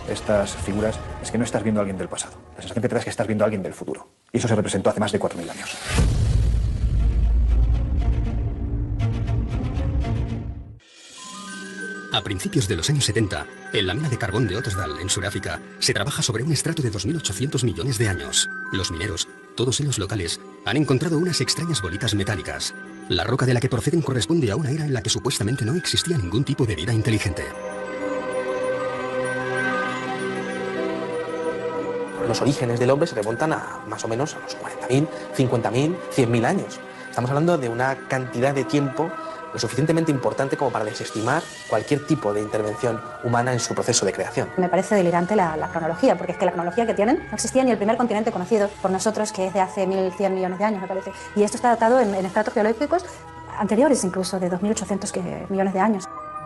estas figuras es que no estás viendo a alguien del pasado. La sensación que te da es que estás viendo a alguien del futuro. Y eso se representó hace más de 4.000 años. A principios de los años 70, en la mina de carbón de Ottosdal, en Sudáfrica, se trabaja sobre un estrato de 2.800 millones de años. Los mineros, todos ellos locales, han encontrado unas extrañas bolitas metálicas. La roca de la que proceden corresponde a una era en la que supuestamente no existía ningún tipo de vida inteligente. Los orígenes del hombre se remontan a más o menos a los 40.000, 50.000, 100.000 años. Estamos hablando de una cantidad de tiempo lo suficientemente importante como para desestimar cualquier tipo de intervención humana en su proceso de creación. Me parece delirante la cronología, porque es que la cronología que tienen no existía ni el primer continente conocido por nosotros, que es de hace 1.100 millones de años, me parece. Y esto está datado en estratos geológicos anteriores, incluso de 2.800 millones de años.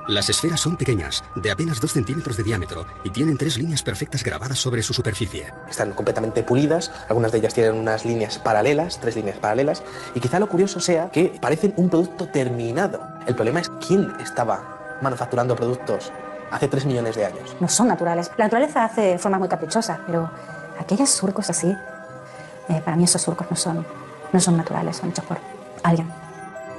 Las esferas son pequeñas, de apenas 2 centímetros de diámetro, y tienen 3 líneas perfectas grabadas sobre su superficie. Están completamente pulidas, algunas de ellas tienen unas líneas paralelas, 3 líneas paralelas, y quizá lo curioso sea que parecen un producto terminado. El problema es quién estaba manufacturando productos hace 3 millones de años. No son naturales. La naturaleza hace formas muy caprichosas, pero aquellos surcos así, para mí esos surcos no son naturales, son hechos por alguien.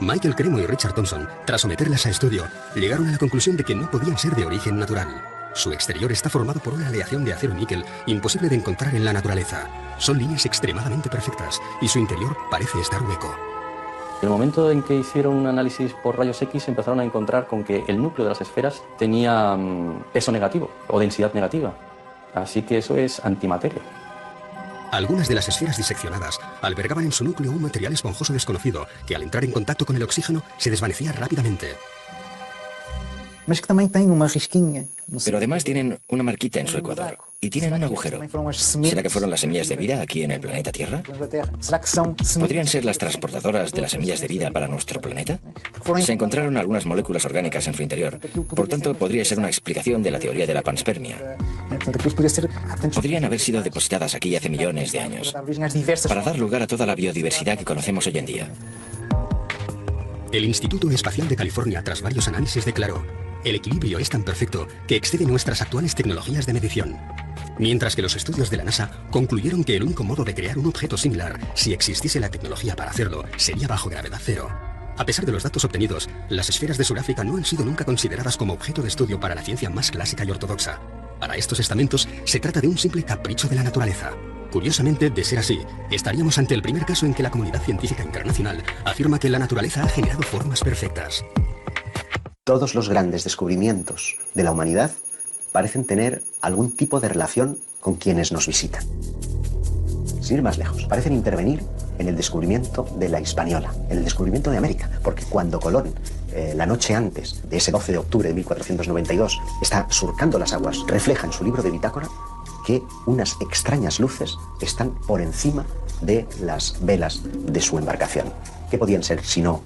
Michael Cremo y Richard Thompson, tras someterlas a estudio, llegaron a la conclusión de que no podían ser de origen natural. Su exterior está formado por una aleación de acero y níquel imposible de encontrar en la naturaleza. Son líneas extremadamente perfectas y su interior parece estar hueco. En el momento en que hicieron un análisis por rayos X empezaron a encontrar con que el núcleo de las esferas tenía peso negativo o densidad negativa. Así que eso es antimateria. Algunas de las esferas diseccionadas albergaban en su núcleo un material esponjoso desconocido que al entrar en contacto con el oxígeno se desvanecía rápidamente. Pero además tienen una marquita en su ecuador y tienen un agujero. ¿Será que fueron las semillas de vida aquí en el planeta Tierra? ¿Podrían ser las transportadoras de las semillas de vida para nuestro planeta? Se encontraron algunas moléculas orgánicas en su interior. Por tanto, podría ser una explicación de la teoría de la panspermia. Podrían haber sido depositadas aquí hace millones de años para dar lugar a toda la biodiversidad que conocemos hoy en día. El Instituto Espacial de California, tras varios análisis, declaró: el equilibrio es tan perfecto que excede nuestras actuales tecnologías de medición. Mientras que los estudios de la NASA concluyeron que el único modo de crear un objeto similar, si existiese la tecnología para hacerlo, sería bajo gravedad cero. A pesar de los datos obtenidos, las esferas de Sudáfrica no han sido nunca consideradas como objeto de estudio para la ciencia más clásica y ortodoxa. Para estos estamentos, se trata de un simple capricho de la naturaleza. Curiosamente, de ser así, estaríamos ante el primer caso en que la comunidad científica internacional afirma que la naturaleza ha generado formas perfectas. Todos los grandes descubrimientos de la humanidad parecen tener algún tipo de relación con quienes nos visitan. Sin ir más lejos, parecen intervenir en el descubrimiento de la Hispaniola, en el descubrimiento de América, porque cuando Colón, la noche antes de ese 12 de octubre de 1492, está surcando las aguas, refleja en su libro de bitácora que unas extrañas luces están por encima de las velas de su embarcación. ¿Qué podían ser si no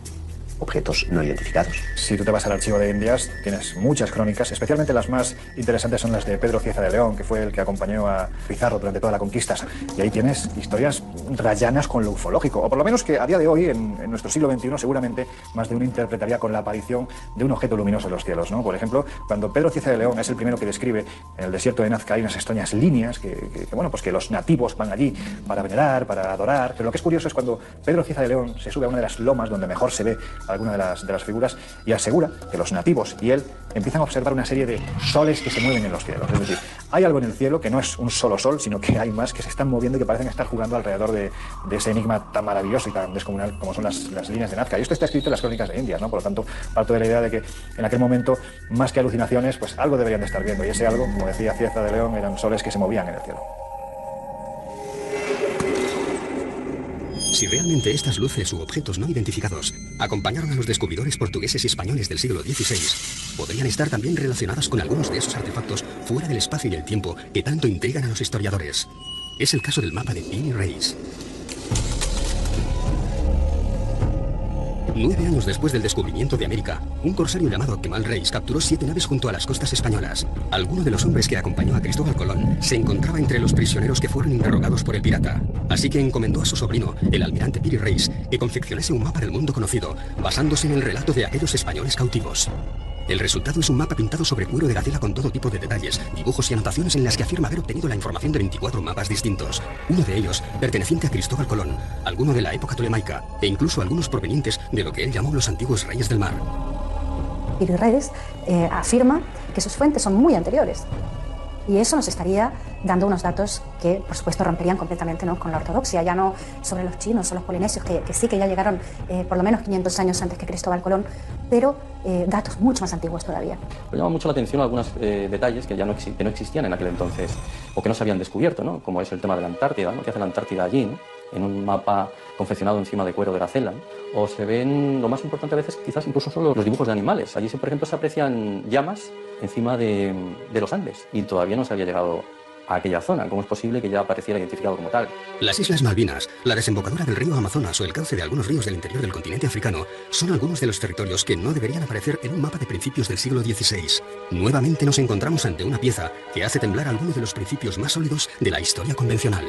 objetos no identificados? Si tú te vas al archivo de Indias, tienes muchas crónicas, especialmente las más interesantes son las de Pedro Cieza de León, que fue el que acompañó a Pizarro durante toda la conquista. Y ahí tienes historias rayanas con lo ufológico, o por lo menos que a día de hoy, en nuestro siglo XXI, seguramente más de uno interpretaría con la aparición de un objeto luminoso en los cielos, ¿no? Por ejemplo, cuando Pedro Cieza de León es el primero que describe en el desierto de Nazca, hay unas extrañas líneas bueno, pues que los nativos van allí para venerar, para adorar. Pero lo que es curioso es cuando Pedro Cieza de León se sube a una de las lomas donde mejor se ve alguna de las figuras y asegura que los nativos y él empiezan a observar una serie de soles que se mueven en los cielos. Es decir, hay algo en el cielo que no es un solo sol, sino que hay más que se están moviendo y que parecen estar jugando alrededor de ese enigma tan maravilloso y tan descomunal como son las líneas de Nazca. Y esto está escrito en las crónicas de Indias, ¿no? Por lo tanto, parto de la idea de que en aquel momento, más que alucinaciones, pues algo deberían de estar viendo. Y ese algo, como decía Cieza de León, eran soles que se movían en el cielo. Si realmente estas luces u objetos no identificados acompañaron a los descubridores portugueses y españoles del siglo XVI, podrían estar también relacionadas con algunos de esos artefactos fuera del espacio y el tiempo que tanto intrigan a los historiadores. Es el caso del mapa de Piri Reis. 9 años después del descubrimiento de América, un corsario llamado Kemal Reis capturó 7 naves junto a las costas españolas. Alguno de los hombres que acompañó a Cristóbal Colón se encontraba entre los prisioneros que fueron interrogados por el pirata. Así que encomendó a su sobrino, el almirante Piri Reis, que confeccionase un mapa del mundo conocido, basándose en el relato de aquellos españoles cautivos. El resultado es un mapa pintado sobre cuero de gacela con todo tipo de detalles, dibujos y anotaciones en las que afirma haber obtenido la información de 24 mapas distintos. Uno de ellos perteneciente a Cristóbal Colón, alguno de la época tolemaica e incluso algunos provenientes de lo que él llamó los antiguos reyes del mar. Piri Reis afirma que sus fuentes son muy anteriores. Y eso nos estaría dando unos datos que, por supuesto, romperían completamente, ¿no?, con la ortodoxia, ya no sobre los chinos o los polinesios, que sí que ya llegaron por lo menos 500 años antes que Cristóbal Colón, pero datos mucho más antiguos todavía. Me llama mucho la atención algunos detalles que ya no existían en aquel entonces, o que no se habían descubierto, ¿no?, como es el tema de la Antártida, ¿no?, que hace la Antártida allí, ¿no?, en un mapa confeccionado encima de cuero de gacela, ¿no?, o se ven, lo más importante a veces quizás incluso son los dibujos de animales. Allí, por ejemplo, se aprecian llamas encima de los Andes, y todavía no se había llegado a aquella zona. ¿Cómo es posible que ya apareciera identificado como tal? Las Islas Malvinas, la desembocadura del río Amazonas o el cauce de algunos ríos del interior del continente africano son algunos de los territorios que no deberían aparecer en un mapa de principios del siglo XVI. Nuevamente nos encontramos ante una pieza que hace temblar algunos de los principios más sólidos de la historia convencional.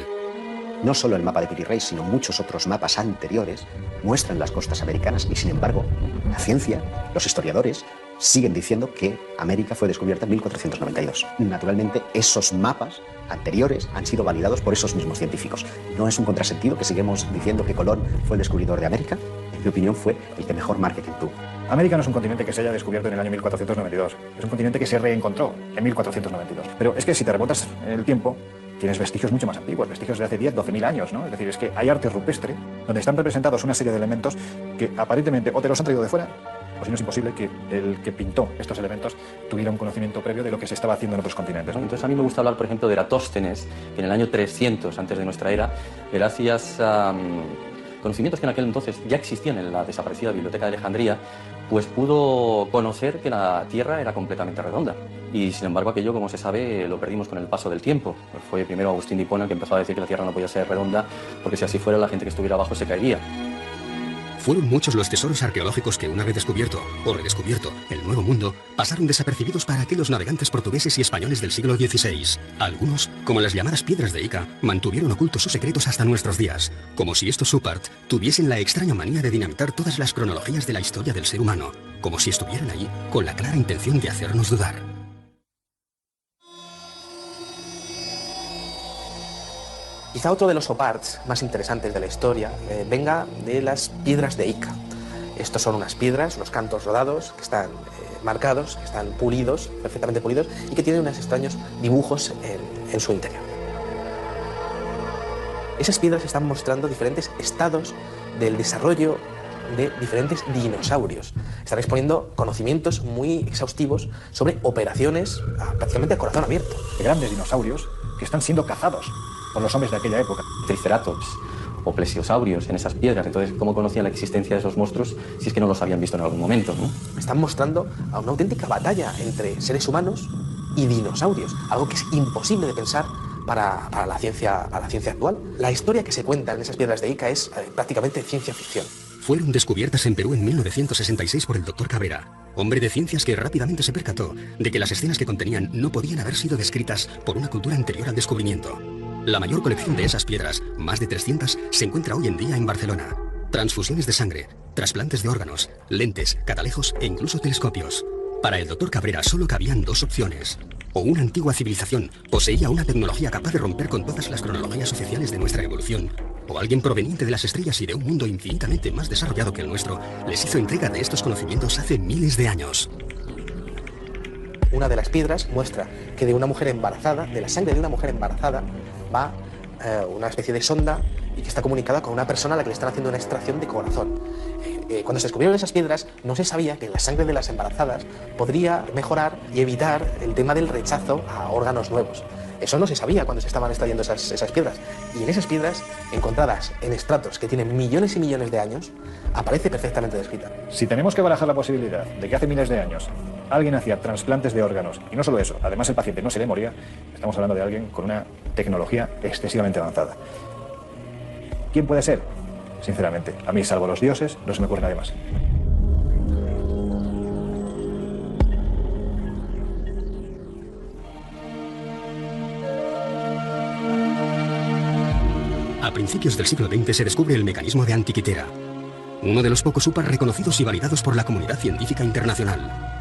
No solo el mapa de Piri Reis, sino muchos otros mapas anteriores muestran las costas americanas y, sin embargo, la ciencia, los historiadores, siguen diciendo que América fue descubierta en 1492. Naturalmente, esos mapas anteriores han sido validados por esos mismos científicos. ¿No es un contrasentido que sigamos diciendo que Colón fue el descubridor de América? En mi opinión, fue el que mejor marketing tuvo. América no es un continente que se haya descubierto en el año 1492. Es un continente que se reencontró en 1492. Pero es que si te remontas en el tiempo, tienes vestigios mucho más antiguos, vestigios de hace 10, 12.000 años, ¿no? Es decir, es que hay arte rupestre donde están representados una serie de elementos que aparentemente o te los han traído de fuera, o si no es imposible que el que pintó estos elementos tuviera un conocimiento previo de lo que se estaba haciendo en otros continentes, ¿no? Entonces a mí me gusta hablar, por ejemplo, de Eratóstenes, que en el año 300 antes de nuestra era, gracias a conocimientos que en aquel entonces ya existían en la desaparecida Biblioteca de Alejandría, pues pudo conocer que la Tierra era completamente redonda. Y sin embargo aquello, como se sabe, lo perdimos con el paso del tiempo. Fue primero Agustín de Hipona el que empezó a decir que la Tierra no podía ser redonda, porque si así fuera la gente que estuviera abajo se caería. Fueron muchos los tesoros arqueológicos que, una vez descubierto o redescubierto el Nuevo Mundo, pasaron desapercibidos para aquellos navegantes portugueses y españoles del siglo XVI. Algunos, como las llamadas piedras de Ica, mantuvieron ocultos sus secretos hasta nuestros días, como si estos Supart tuviesen la extraña manía de dinamitar todas las cronologías de la historia del ser humano, como si estuvieran allí con la clara intención de hacernos dudar. Quizá otro de los oparts más interesantes de la historia venga de las piedras de Ica. Estos son unas piedras, unos cantos rodados que están marcados, que están pulidos, perfectamente pulidos, y que tienen unos extraños dibujos en su interior. Esas piedras están mostrando diferentes estados del desarrollo de diferentes dinosaurios. Están exponiendo conocimientos muy exhaustivos sobre operaciones prácticamente a corazón abierto. De grandes dinosaurios que están siendo cazados por los hombres de aquella época. Triceratops o plesiosaurios en esas piedras. Entonces, ¿cómo conocían la existencia de esos monstruos si es que no los habían visto en algún momento, ¿no? Están mostrando a una auténtica batalla entre seres humanos y dinosaurios, algo que es imposible de pensar para la ciencia actual. La historia que se cuenta en esas piedras de Ica es prácticamente ciencia ficción. Fueron descubiertas en Perú en 1966 por el Dr. Cabrera, hombre de ciencias que rápidamente se percató de que las escenas que contenían no podían haber sido descritas por una cultura anterior al descubrimiento. La mayor colección de esas piedras, más de 300, se encuentra hoy en día en Barcelona. Transfusiones de sangre, trasplantes de órganos, lentes, catalejos e incluso telescopios. Para el Dr. Cabrera solo cabían dos opciones. O una antigua civilización poseía una tecnología capaz de romper con todas las cronologías oficiales de nuestra evolución, o alguien proveniente de las estrellas y de un mundo infinitamente más desarrollado que el nuestro les hizo entrega de estos conocimientos hace miles de años. Una de las piedras muestra que de una mujer embarazada, de la sangre de una mujer embarazada, va una especie de sonda y que está comunicada con una persona a la que le están haciendo una extracción de corazón. Cuando se descubrieron esas piedras, no se sabía que la sangre de las embarazadas podría mejorar y evitar el tema del rechazo a órganos nuevos. Eso no se sabía cuando se estaban extrayendo esas piedras. Y en esas piedras, encontradas en estratos que tienen millones y millones de años, aparece perfectamente descrita. Si tenemos que barajar la posibilidad de que hace miles de años alguien hacía trasplantes de órganos, y no solo eso, además el paciente no se le moría, estamos hablando de alguien con una tecnología excesivamente avanzada. ¿Quién puede ser? Sinceramente, a mí, salvo los dioses, no se me ocurre nadie más. A principios del siglo XX se descubre el mecanismo de Antikythera, uno de los pocos supar reconocidos y validados por la comunidad científica internacional.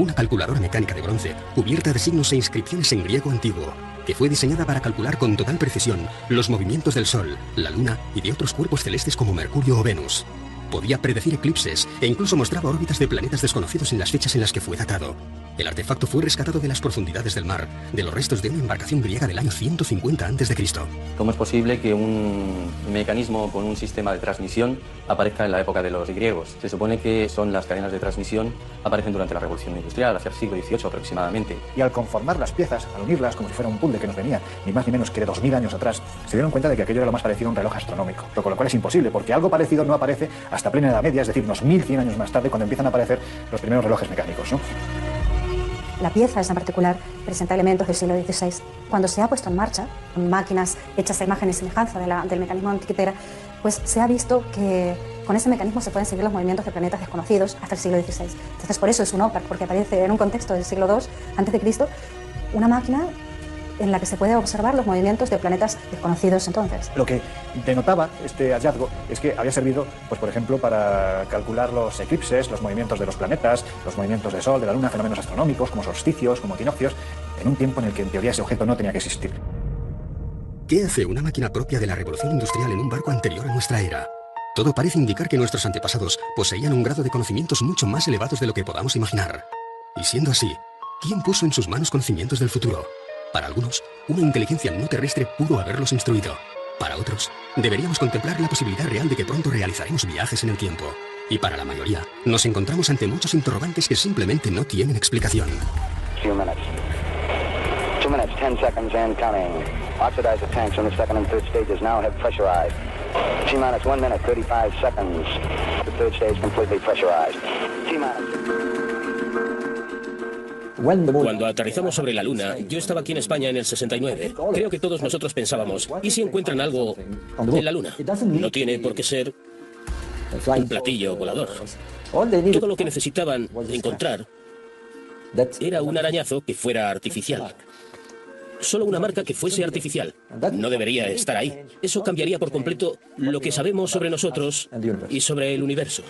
una calculadora mecánica de bronce cubierta de signos e inscripciones en griego antiguo, que fue diseñada para calcular con total precisión los movimientos del Sol, la Luna y de otros cuerpos celestes como Mercurio o Venus. Podía predecir eclipses e incluso mostraba órbitas de planetas desconocidos en las fechas en las que fue datado. El artefacto fue rescatado de las profundidades del mar, de los restos de una embarcación griega del año 150 a.C. ¿Cómo es posible que un mecanismo con un sistema de transmisión aparezca en la época de los griegos? Se supone que son las cadenas de transmisión aparecen durante la Revolución Industrial, hacia el siglo XVIII aproximadamente. Y al conformar las piezas, al unirlas como si fuera un puzzle que nos venía ni más ni menos que de 2000 años atrás, se dieron cuenta de que aquello era lo más parecido a un reloj astronómico, con lo cual es imposible, porque algo parecido no aparece hasta plena Edad Media, es decir, unos 1100 años más tarde, cuando empiezan a aparecer los primeros relojes mecánicos, ¿no? La pieza esa en particular presenta elementos del siglo XVI. Cuando se ha puesto en marcha, con máquinas hechas a imagen y semejanza del mecanismo antiquitera, pues se ha visto que con ese mecanismo se pueden seguir los movimientos de planetas desconocidos hasta el siglo XVI. Entonces por eso es un OPAC, porque aparece en un contexto del siglo II a.C. una máquina en la que se puede observar los movimientos de planetas desconocidos entonces. Lo que denotaba este hallazgo es que había servido, pues por ejemplo, para calcular los eclipses, los movimientos de los planetas, los movimientos del Sol, de la Luna, fenómenos astronómicos como solsticios, como equinoccios, en un tiempo en el que en teoría ese objeto no tenía que existir. ¿Qué hace una máquina propia de la revolución industrial en un barco anterior a nuestra era? Todo parece indicar que nuestros antepasados poseían un grado de conocimientos mucho más elevados de lo que podamos imaginar. Y siendo así, ¿quién puso en sus manos conocimientos del futuro? Para algunos, una inteligencia no terrestre pudo haberlos instruido. Para otros, deberíamos contemplar la posibilidad real de que pronto realizaremos viajes en el tiempo. Y para la mayoría, nos encontramos ante muchos interrogantes que simplemente no tienen explicación. 2 minutes. 2 minutes, 10 seconds and counting. Oxidize the tanks on the second and third stages now have pressurized. T-minus 1 minute, 35 seconds. The third stage completely pressurized. T-minus. Cuando aterrizamos sobre la Luna, yo estaba aquí en España en el 69. Creo que todos nosotros pensábamos, ¿y si encuentran algo en la Luna? No tiene por qué ser un platillo volador. Todo lo que necesitaban encontrar era un arañazo que fuera artificial. Solo una marca que fuese artificial. No debería estar ahí. Eso cambiaría por completo lo que sabemos sobre nosotros y sobre el universo.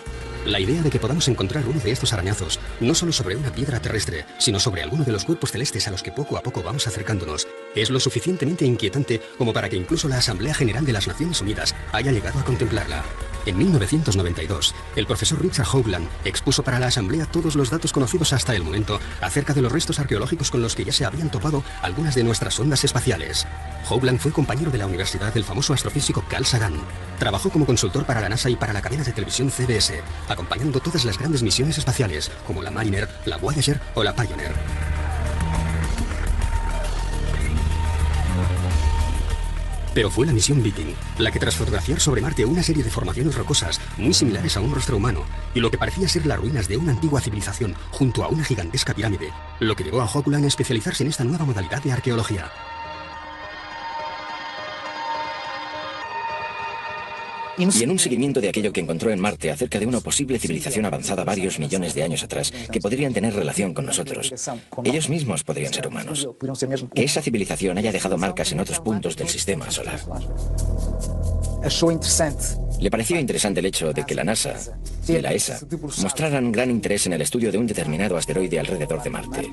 La idea de que podamos encontrar uno de estos arañazos, no solo sobre una piedra terrestre, sino sobre alguno de los cuerpos celestes a los que poco a poco vamos acercándonos, es lo suficientemente inquietante como para que incluso la Asamblea General de las Naciones Unidas haya llegado a contemplarla. En 1992, el profesor Richard Hoagland expuso para la Asamblea todos los datos conocidos hasta el momento acerca de los restos arqueológicos con los que ya se habían topado algunas de nuestras sondas espaciales. Hoagland fue compañero de la universidad del famoso astrofísico Carl Sagan. Trabajó como consultor para la NASA y para la cadena de televisión CBS, acompañando todas las grandes misiones espaciales, como la Mariner, la Voyager o la Pioneer. Pero fue la misión Viking la que tras fotografiar sobre Marte una serie de formaciones rocosas muy similares a un rostro humano y lo que parecía ser las ruinas de una antigua civilización junto a una gigantesca pirámide, lo que llevó a Hoagland a especializarse en esta nueva modalidad de arqueología. Y en un seguimiento de aquello que encontró en Marte acerca de una posible civilización avanzada varios millones de años atrás que podrían tener relación con nosotros. Ellos mismos podrían ser humanos. Que esa civilización haya dejado marcas en otros puntos del sistema solar. Le pareció interesante el hecho de que la NASA y la ESA mostraran un gran interés en el estudio de un determinado asteroide alrededor de Marte.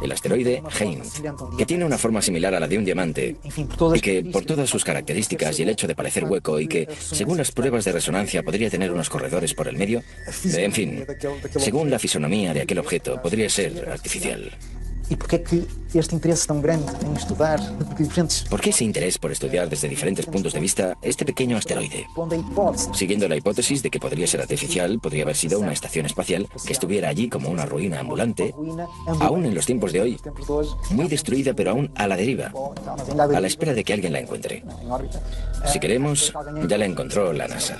El asteroide Heinz, que tiene una forma similar a la de un diamante y que, por todas sus características y el hecho de parecer hueco y que, según las pruebas de resonancia, podría tener unos corredores por el medio, en fin, según la fisonomía de aquel objeto, podría ser artificial. ¿Por qué ese interés por estudiar desde diferentes puntos de vista este pequeño asteroide? Siguiendo la hipótesis de que podría ser artificial, podría haber sido una estación espacial que estuviera allí como una ruina ambulante, aún en los tiempos de hoy, muy destruida pero aún a la deriva, a la espera de que alguien la encuentre. Si queremos, ya la encontró la NASA.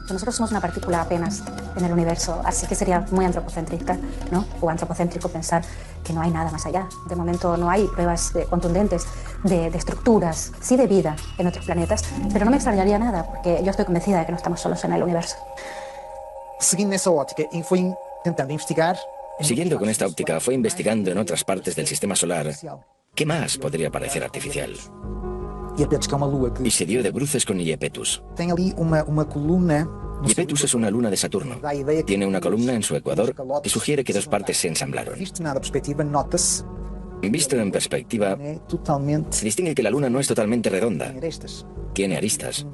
Nosotros somos una partícula apenas en el universo, así que sería muy antropocentrista, ¿no? O antropocéntrico pensar que no hay nada más allá. De momento no hay pruebas contundentes de estructuras, sí de vida en otros planetas, pero no me extrañaría nada, porque yo estoy convencida de que no estamos solos en el universo. Siguiendo con esta óptica, fue investigando en otras partes del sistema solar qué más podría parecer artificial. Y se dio de bruces con Iapetus. Ipetus es una luna de Saturno. Tiene una columna en su ecuador que sugiere que dos partes se ensamblaron. Visto en perspectiva, se distingue que la luna no es totalmente redonda. Tiene aristas.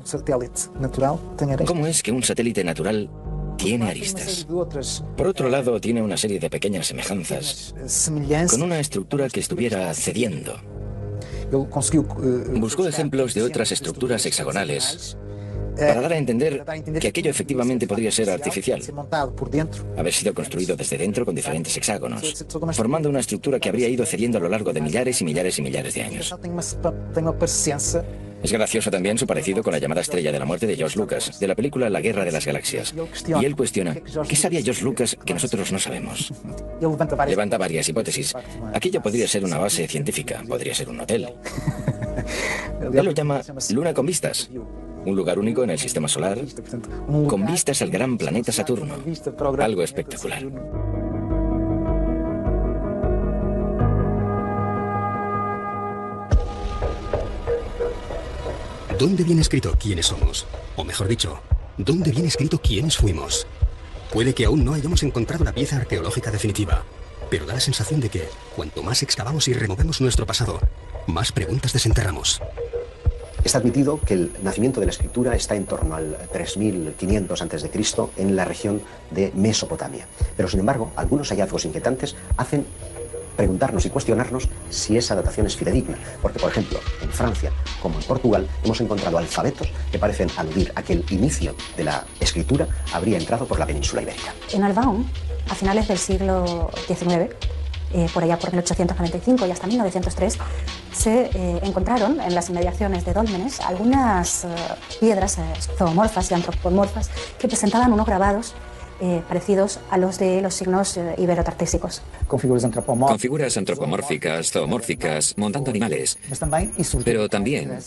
¿Cómo es que un satélite natural tiene aristas? Por otro lado, tiene una serie de pequeñas semejanzas con una estructura que estuviera cediendo. Buscó ejemplos de otras estructuras hexagonales para dar a entender que aquello efectivamente podría ser artificial, haber sido construido desde dentro con diferentes hexágonos, formando una estructura que habría ido cediendo a lo largo de millares y millares y millares de años. Es gracioso también su parecido con la llamada Estrella de la Muerte de George Lucas, de la película La Guerra de las Galaxias. Y él cuestiona, ¿qué sabía George Lucas que nosotros no sabemos? Levanta varias hipótesis. Aquello podría ser una base científica, podría ser un hotel. Él lo llama Luna con vistas. Un lugar único en el sistema solar, con vistas al gran planeta Saturno. Algo espectacular. ¿Dónde viene escrito quiénes somos? O mejor dicho, ¿dónde viene escrito quiénes fuimos? Puede que aún no hayamos encontrado la pieza arqueológica definitiva, pero da la sensación de que, cuanto más excavamos y removemos nuestro pasado, más preguntas desenterramos. Está admitido que el nacimiento de la escritura está en torno al 3500 a.C. en la región de Mesopotamia. Pero, sin embargo, algunos hallazgos inquietantes hacen preguntarnos y cuestionarnos si esa datación es fidedigna. Porque, por ejemplo, en Francia, como en Portugal, hemos encontrado alfabetos que parecen aludir a que el inicio de la escritura habría entrado por la península ibérica. En Albaón, a finales del siglo XIX, por allá por 1845 y hasta 1903, se encontraron en las inmediaciones de Dólmenes algunas piedras zoomorfas y antropomorfas que presentaban unos grabados parecidos a los de los signos iberotartésicos. Con figuras antropomórficas, zoomórficas, montando animales. Pero también,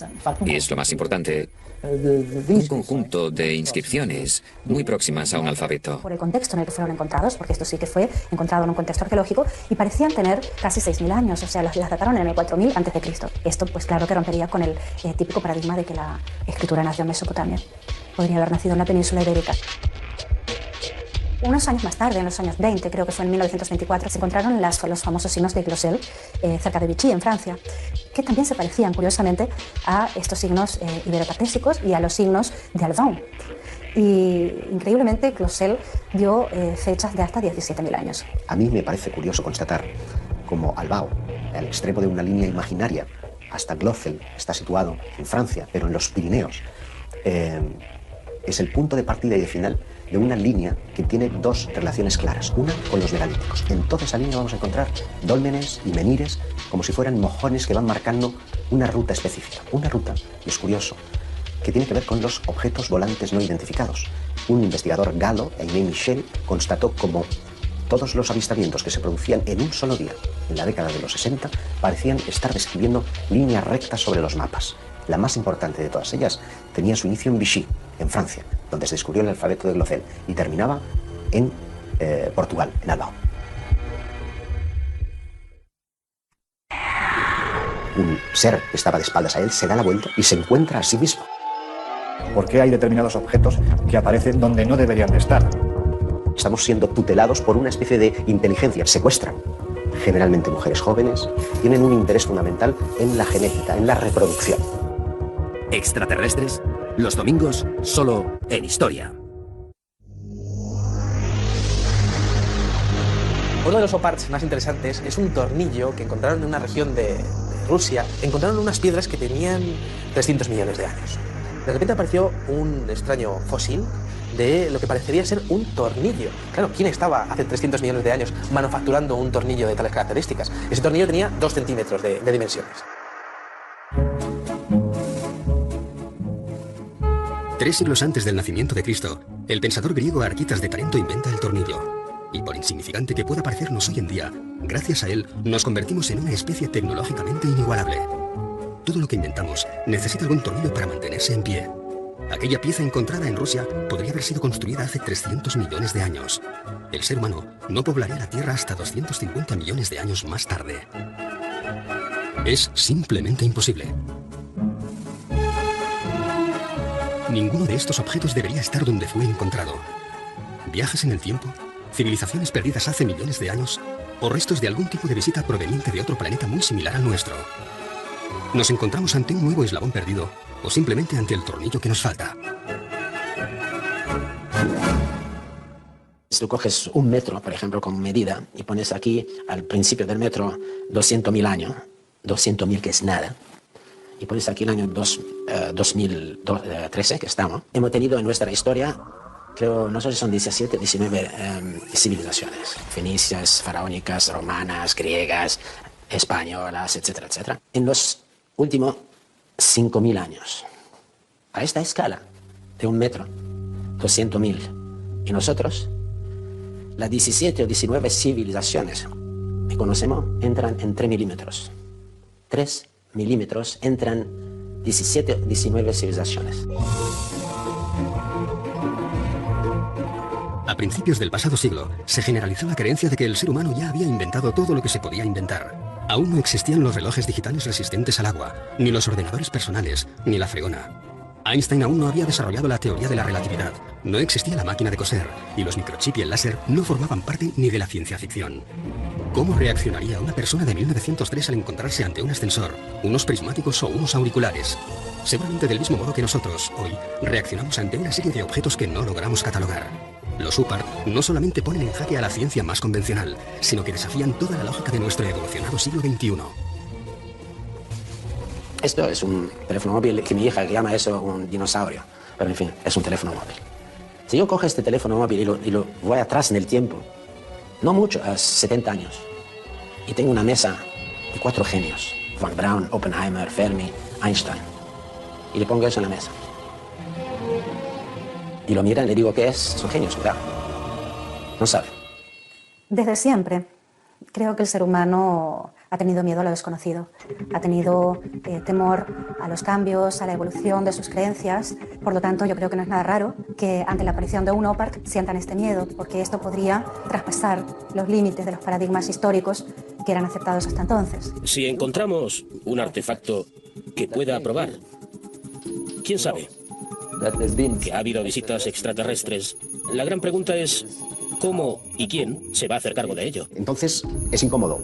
y es lo más importante, un conjunto de inscripciones muy próximas a un alfabeto. Por el contexto en el que fueron encontrados, porque esto sí que fue encontrado en un contexto arqueológico, y parecían tener casi 6.000 años, o sea, las dataron en el 4000 a.C. Esto, pues claro que rompería con el típico paradigma de que la escritura nació en Mesopotamia. Podría haber nacido en la península ibérica. Unos años más tarde, en los años 20, creo que fue en 1924, se encontraron los famosos signos de Glosel, cerca de Vichy, en Francia, que también se parecían, curiosamente, a estos signos iberotartésicos y a los signos de Albaón. Y, increíblemente, Glosel dio fechas de hasta 17.000 años. A mí me parece curioso constatar cómo Albaón, al extremo de una línea imaginaria, hasta Glosel, está situado en Francia, pero en los Pirineos, es el punto de partida y de final de una línea que tiene dos relaciones claras. Una con los megalíticos. En toda esa línea vamos a encontrar dólmenes y menires como si fueran mojones que van marcando una ruta específica. Una ruta, y es curioso, que tiene que ver con los objetos volantes no identificados. Un investigador galo, Aimé Michel, constató como todos los avistamientos que se producían en un solo día, en la década de los 60, parecían estar describiendo líneas rectas sobre los mapas. La más importante de todas ellas tenía su inicio en Vichy, en Francia, donde se descubrió el alfabeto de Glosel, y terminaba en Portugal, en Albaón. Un ser que estaba de espaldas a él se da la vuelta y se encuentra a sí mismo. ¿Por qué hay determinados objetos que aparecen donde no deberían de estar? Estamos siendo tutelados por una especie de inteligencia. Secuestran generalmente mujeres jóvenes, tienen un interés fundamental en la genética, en la reproducción. Extraterrestres, los domingos, solo en Historia. Uno de los oparts más interesantes es un tornillo que encontraron en una región de Rusia. Encontraron unas piedras que tenían 300 millones de años. De repente apareció un extraño fósil de lo que parecería ser un tornillo. Claro, ¿quién estaba hace 300 millones de años manufacturando un tornillo de tales características? Ese tornillo tenía 2 centímetros de dimensiones. 3 siglos antes del nacimiento de Cristo, el pensador griego Arquitas de Tarento inventa el tornillo. Y por insignificante que pueda parecernos hoy en día, gracias a él nos convertimos en una especie tecnológicamente inigualable. Todo lo que inventamos necesita algún tornillo para mantenerse en pie. Aquella pieza encontrada en Rusia podría haber sido construida hace 300 millones de años. El ser humano no poblaría la Tierra hasta 250 millones de años más tarde. Es simplemente imposible. Ninguno de estos objetos debería estar donde fue encontrado. Viajes en el tiempo, civilizaciones perdidas hace millones de años o restos de algún tipo de visita proveniente de otro planeta muy similar al nuestro. ¿Nos encontramos ante un nuevo eslabón perdido o simplemente ante el tornillo que nos falta? Si tú coges un metro, por ejemplo, como medida, y pones aquí al principio del metro 200.000 años, 200.000 que es nada, y pones aquí el año 2013, que estamos, hemos tenido en nuestra historia, creo, no sé si son 17, 19 civilizaciones, fenicias, faraónicas, romanas, griegas, españolas, etcétera, etcétera. En los últimos 5.000 años, a esta escala de un metro, 200.000, y nosotros, las 17 o 19 civilizaciones que conocemos entran en 3 milímetros. 3 milímetros entran 17 o 19 civilizaciones. A principios del pasado siglo, se generalizó la creencia de que el ser humano ya había inventado todo lo que se podía inventar. Aún no existían los relojes digitales resistentes al agua, ni los ordenadores personales, ni la fregona. Einstein aún no había desarrollado la teoría de la relatividad, no existía la máquina de coser, y los microchips y el láser no formaban parte ni de la ciencia ficción. ¿Cómo reaccionaría una persona de 1903 al encontrarse ante un ascensor, unos prismáticos o unos auriculares? Seguramente del mismo modo que nosotros, hoy, reaccionamos ante una serie de objetos que no logramos catalogar. Los UPART no solamente ponen en jaque a la ciencia más convencional, sino que desafían toda la lógica de nuestro evolucionado siglo XXI. Esto es un teléfono móvil que mi hija llama eso un dinosaurio, pero en fin, es un teléfono móvil. Si yo cojo este teléfono móvil y lo voy atrás en el tiempo, no mucho, a 70 años, y tengo una mesa de 4 genios, Von Braun, Oppenheimer, Fermi, Einstein, y le pongo eso en la mesa. Y lo miran y le digo, ¿qué es? Son genios, cuidado. No saben. Desde siempre, creo que el ser humano ha tenido miedo a lo desconocido, ha tenido temor a los cambios, a la evolución de sus creencias. Por lo tanto, yo creo que no es nada raro que ante la aparición de un OPART sientan este miedo, porque esto podría traspasar los límites de los paradigmas históricos que eran aceptados hasta entonces. Si encontramos un artefacto que pueda probar, ¿quién sabe que ha habido visitas extraterrestres? La gran pregunta es, ¿cómo y quién se va a hacer cargo de ello? Entonces, es incómodo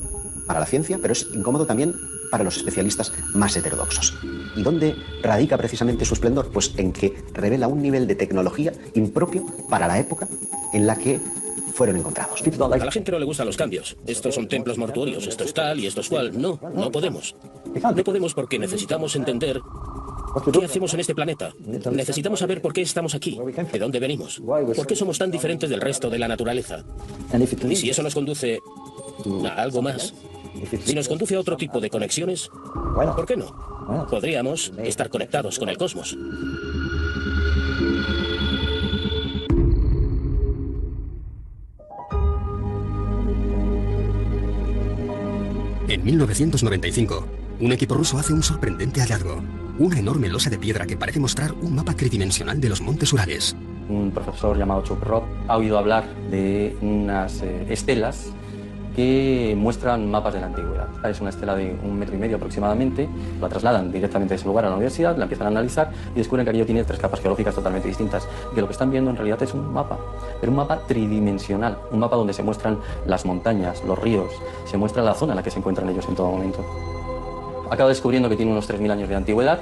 para la ciencia, pero es incómodo también para los especialistas más heterodoxos. ¿Y dónde radica precisamente su esplendor? Pues en que revela un nivel de tecnología impropio para la época en la que fueron encontrados. A la gente no le gustan los cambios. Estos son templos mortuorios, esto es tal y esto es cual. No, no podemos. No podemos porque necesitamos entender qué hacemos en este planeta. Necesitamos saber por qué estamos aquí, de dónde venimos, por qué somos tan diferentes del resto de la naturaleza. Y si eso nos conduce a algo más, si nos conduce a otro tipo de conexiones, ¿por qué no? Podríamos estar conectados con el cosmos. En 1995, un equipo ruso hace un sorprendente hallazgo. Una enorme losa de piedra que parece mostrar un mapa tridimensional de los montes Urales. Un profesor llamado Chuprov ha oído hablar de unas estelas que muestran mapas de la antigüedad. Es una estela de 1,5 metros aproximadamente, la trasladan directamente de ese lugar a la universidad, la empiezan a analizar y descubren que aquello tiene 3 capas geológicas totalmente distintas, que lo que están viendo en realidad es un mapa, pero un mapa tridimensional, un mapa donde se muestran las montañas, los ríos, se muestra la zona en la que se encuentran ellos en todo momento. Acaba descubriendo que tiene unos 3.000 años de antigüedad.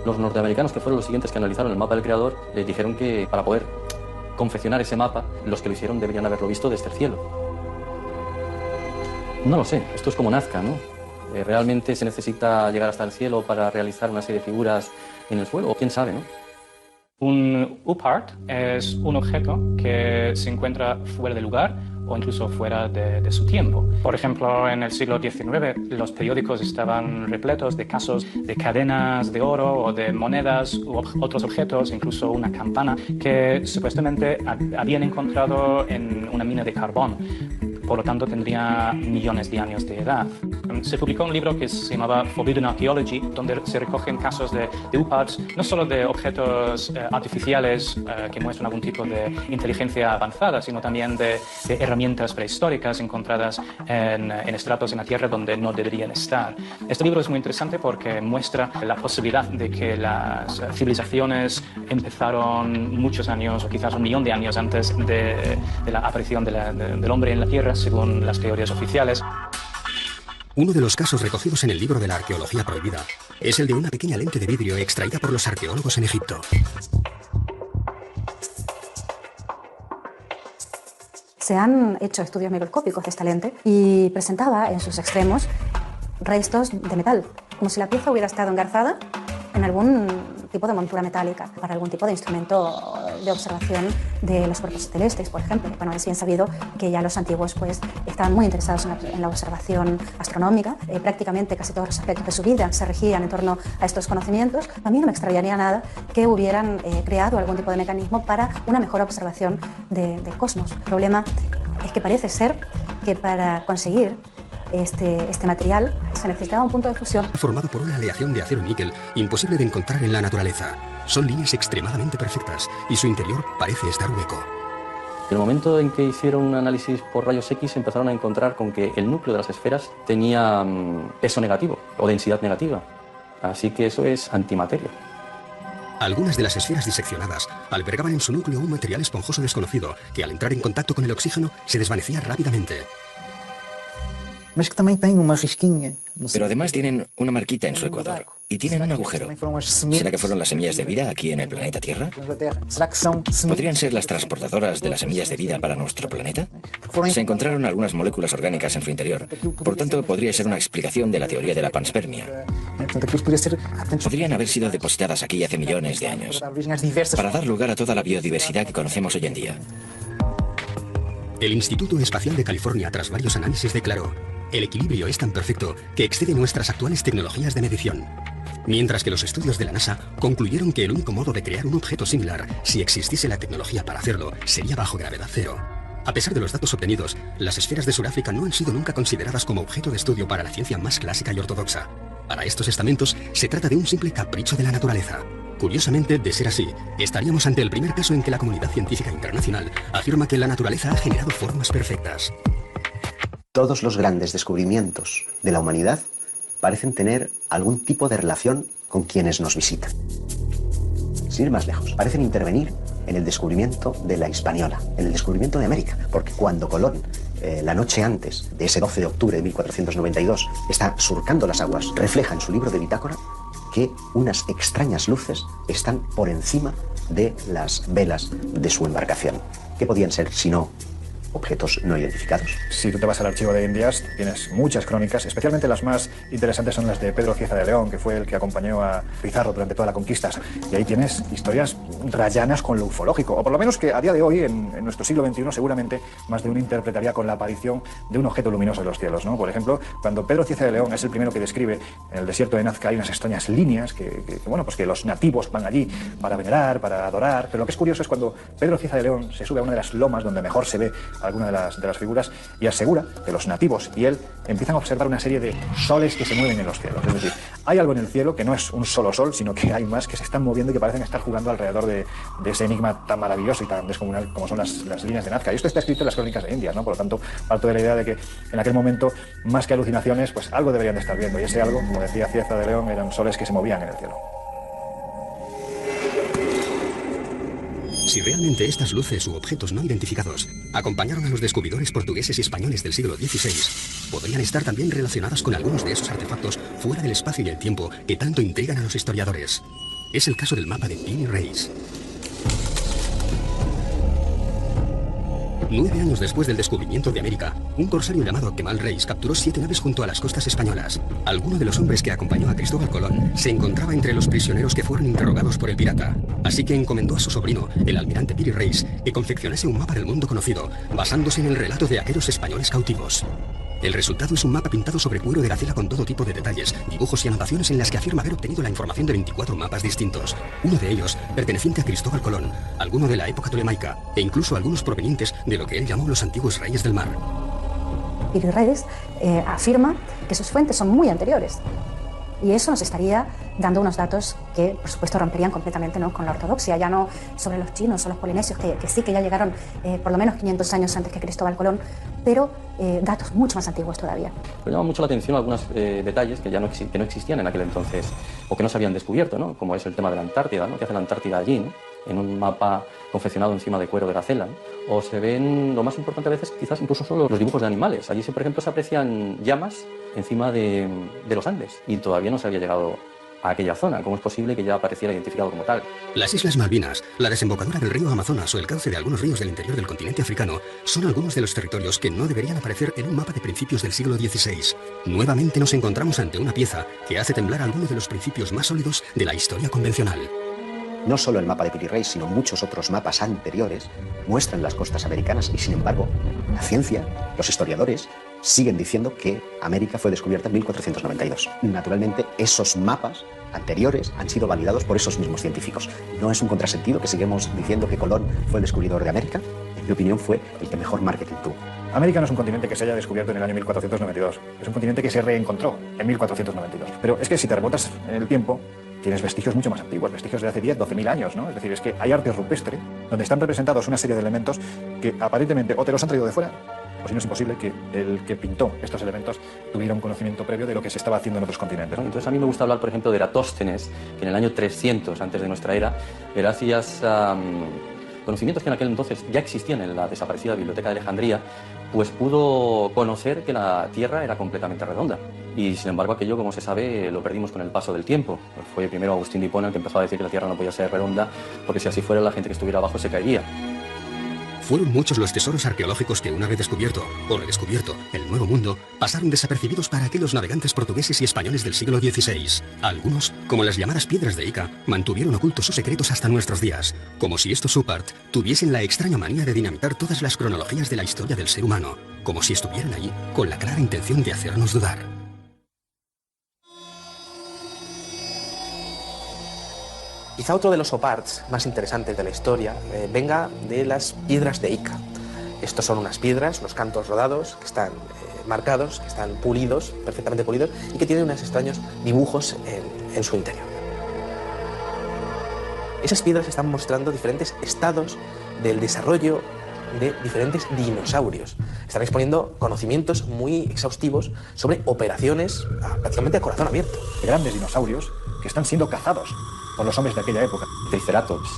Los norteamericanos, que fueron los siguientes que analizaron el mapa del creador, les dijeron que para poder confeccionar ese mapa, los que lo hicieron deberían haberlo visto desde el cielo. No lo sé, esto es como Nazca, ¿no? ¿Realmente se necesita llegar hasta el cielo para realizar una serie de figuras en el suelo? ¿Quién sabe, no? Un UPART es un objeto que se encuentra fuera de lugar o incluso fuera de su tiempo. Por ejemplo, en el siglo XIX los periódicos estaban repletos de casos de cadenas de oro o de monedas u otros objetos, incluso una campana que supuestamente habían encontrado en una mina de carbón. Por lo tanto, tendría millones de años de edad. Se publicó un libro que se llamaba Forbidden Archaeology, donde se recogen casos de UPARTs, no solo de objetos artificiales que muestran algún tipo de inteligencia avanzada, sino también de herramientas prehistóricas encontradas en estratos en la Tierra donde no deberían estar. Este libro es muy interesante porque muestra la posibilidad de que las civilizaciones empezaron muchos años, o quizás 1 millón de años antes de la aparición del hombre en la Tierra, según las teorías oficiales. Uno de los casos recogidos en el libro de la arqueología prohibida es el de una pequeña lente de vidrio extraída por los arqueólogos en Egipto. Se han hecho estudios microscópicos de esta lente y presentaba en sus extremos restos de metal, como si la pieza hubiera estado engarzada en algún tipo de montura metálica, para algún tipo de instrumento de observación de los cuerpos celestes, por ejemplo. Bueno, es bien sabido que ya los antiguos pues, estaban muy interesados en la observación astronómica. Prácticamente casi todos los aspectos de su vida se regían en torno a estos conocimientos. A mí no me extrañaría nada que hubieran creado algún tipo de mecanismo para una mejor observación del cosmos. El problema es que parece ser que para conseguir este material se necesitaba un punto de fusión formado por una aleación de acero y níquel imposible de encontrar en la naturaleza. Son líneas extremadamente perfectas y su interior parece estar hueco. En el momento en que hicieron un análisis por rayos X empezaron a encontrar con que el núcleo de las esferas tenía peso negativo o densidad negativa. Así que eso es antimateria. Algunas de las esferas diseccionadas albergaban en su núcleo un material esponjoso desconocido que al entrar en contacto con el oxígeno se desvanecía rápidamente. Pero además tienen una marquita en su ecuador y tienen un agujero. ¿Será que fueron las semillas de vida aquí en el planeta Tierra? ¿Podrían ser las transportadoras de las semillas de vida para nuestro planeta? Se encontraron algunas moléculas orgánicas en su interior. Por tanto, podría ser una explicación de la teoría de la panspermia. Podrían haber sido depositadas aquí hace millones de años para dar lugar a toda la biodiversidad que conocemos hoy en día. El Instituto Espacial de California, tras varios análisis, declaró: el equilibrio es tan perfecto que excede nuestras actuales tecnologías de medición. Mientras que los estudios de la NASA concluyeron que el único modo de crear un objeto similar, si existiese la tecnología para hacerlo, sería bajo gravedad cero. A pesar de los datos obtenidos, las esferas de Sudáfrica no han sido nunca consideradas como objeto de estudio para la ciencia más clásica y ortodoxa. Para estos estamentos, se trata de un simple capricho de la naturaleza. Curiosamente, de ser así, estaríamos ante el primer caso en que la comunidad científica internacional afirma que la naturaleza ha generado formas perfectas. Todos los grandes descubrimientos de la humanidad parecen tener algún tipo de relación con quienes nos visitan. Sin ir más lejos, parecen intervenir en el descubrimiento de la Hispaniola, en el descubrimiento de América, porque cuando Colón, la noche antes de ese 12 de octubre de 1492, está surcando las aguas, refleja en su libro de bitácora que unas extrañas luces están por encima de las velas de su embarcación. ¿Qué podían ser si no objetos no identificados? Si tú te vas al archivo de Indias, tienes muchas crónicas, especialmente las más interesantes son las de Pedro Cieza de León, que fue el que acompañó a Pizarro durante toda la conquista. Y ahí tienes historias rayanas con lo ufológico, o por lo menos que a día de hoy, en nuestro siglo XXI, seguramente más de uno interpretaría con la aparición de un objeto luminoso en los cielos, ¿no? Por ejemplo, cuando Pedro Cieza de León es el primero que describe en el desierto de Nazca, hay unas extrañas líneas bueno, pues que los nativos van allí para venerar, para adorar, pero lo que es curioso es cuando Pedro Cieza de León se sube a una de las lomas donde mejor se ve alguna de las figuras y asegura que los nativos y él empiezan a observar una serie de soles que se mueven en los cielos. Es decir, hay algo en el cielo que no es un solo sol, sino que hay más que se están moviendo y que parecen estar jugando alrededor de ese enigma tan maravilloso y tan descomunal como son las líneas de Nazca. Y esto está escrito en las crónicas de Indias, ¿no? Por lo tanto, parto de la idea de que en aquel momento, más que alucinaciones, pues algo deberían de estar viendo. Y ese algo, como decía Cieza de León, eran soles que se movían en el cielo. Si realmente estas luces u objetos no identificados acompañaron a los descubridores portugueses y españoles del siglo XVI, podrían estar también relacionadas con algunos de esos artefactos fuera del espacio y el tiempo que tanto intrigan a los historiadores. Es el caso del mapa de Piri Reis. 9 años después del descubrimiento de América, un corsario llamado Kemal Reis capturó 7 naves junto a las costas españolas. Alguno de los hombres que acompañó a Cristóbal Colón se encontraba entre los prisioneros que fueron interrogados por el pirata. Así que encomendó a su sobrino, el almirante Piri Reis, que confeccionase un mapa del mundo conocido, basándose en el relato de aquellos españoles cautivos. El resultado es un mapa pintado sobre cuero de gacela con todo tipo de detalles, dibujos y anotaciones en las que afirma haber obtenido la información de 24 mapas distintos. Uno de ellos perteneciente a Cristóbal Colón, alguno de la época tolemaica e incluso algunos provenientes de lo que él llamó los antiguos reyes del mar. Piri Reis, afirma que sus fuentes son muy anteriores. Y eso nos estaría dando unos datos que, por supuesto, romperían completamente, ¿no?, con la ortodoxia, ya no sobre los chinos o los polinesios, que sí que ya llegaron por lo menos 500 años antes que Cristóbal Colón, pero datos mucho más antiguos todavía. Me llama mucho la atención algunos detalles que ya no existían en aquel entonces, o que no se habían descubierto, ¿no?, como es el tema de la Antártida, ¿no?, que hace la Antártida allí, ¿no?, en un mapa confeccionado encima de cuero de gacela, ¿no?, o se ven, lo más importante a veces, quizás incluso solo los dibujos de animales. Allí, por ejemplo, se aprecian llamas encima de los Andes, y todavía no se había llegado a aquella zona. ¿Cómo es posible que ya apareciera identificado como tal? Las Islas Malvinas, la desembocadura del río Amazonas o el cauce de algunos ríos del interior del continente africano son algunos de los territorios que no deberían aparecer en un mapa de principios del siglo XVI. Nuevamente nos encontramos ante una pieza que hace temblar algunos de los principios más sólidos de la historia convencional. No solo el mapa de Piri Reis, sino muchos otros mapas anteriores muestran las costas americanas y, sin embargo, la ciencia, los historiadores, siguen diciendo que América fue descubierta en 1492. Naturalmente, esos mapas anteriores han sido validados por esos mismos científicos. No es un contrasentido que sigamos diciendo que Colón fue el descubridor de América. En mi opinión, fue el que mejor marketing tuvo. América no es un continente que se haya descubierto en el año 1492. Es un continente que se reencontró en 1492. Pero es que si te remontas en el tiempo, tienes vestigios mucho más antiguos, vestigios de hace 10, 12.000 años, ¿no? Es decir, es que hay arte rupestre donde están representados una serie de elementos que aparentemente o te los han traído de fuera, o si no es imposible que el que pintó estos elementos tuviera un conocimiento previo de lo que se estaba haciendo en otros continentes, ¿no? Entonces a mí me gusta hablar, por ejemplo, de Eratóstenes, que en el año 300 antes de nuestra era, gracias a conocimientos que en aquel entonces ya existían en la desaparecida Biblioteca de Alejandría, pues pudo conocer que la Tierra era completamente redonda. Y sin embargo aquello, como se sabe, lo perdimos con el paso del tiempo. Fue primero Agustín de Hipona el que empezó a decir que la Tierra no podía ser redonda, porque si así fuera la gente que estuviera abajo se caería. Fueron muchos los tesoros arqueológicos que, una vez descubierto o redescubierto el Nuevo Mundo, pasaron desapercibidos para aquellos navegantes portugueses y españoles del siglo XVI. Algunos, como las llamadas piedras de Ica, mantuvieron ocultos sus secretos hasta nuestros días, como si estos Supart tuviesen la extraña manía de dinamitar todas las cronologías de la historia del ser humano, como si estuvieran allí con la clara intención de hacernos dudar. Quizá otro de los oparts más interesantes de la historia venga de las piedras de Ica. Estos son unas piedras, unos cantos rodados que están marcados, que están pulidos, perfectamente pulidos, y que tienen unos extraños dibujos en su interior. Esas piedras están mostrando diferentes estados del desarrollo de diferentes dinosaurios. Están exponiendo conocimientos muy exhaustivos sobre operaciones prácticamente a corazón abierto. Grandes dinosaurios que están siendo cazados por los hombres de aquella época. Triceratops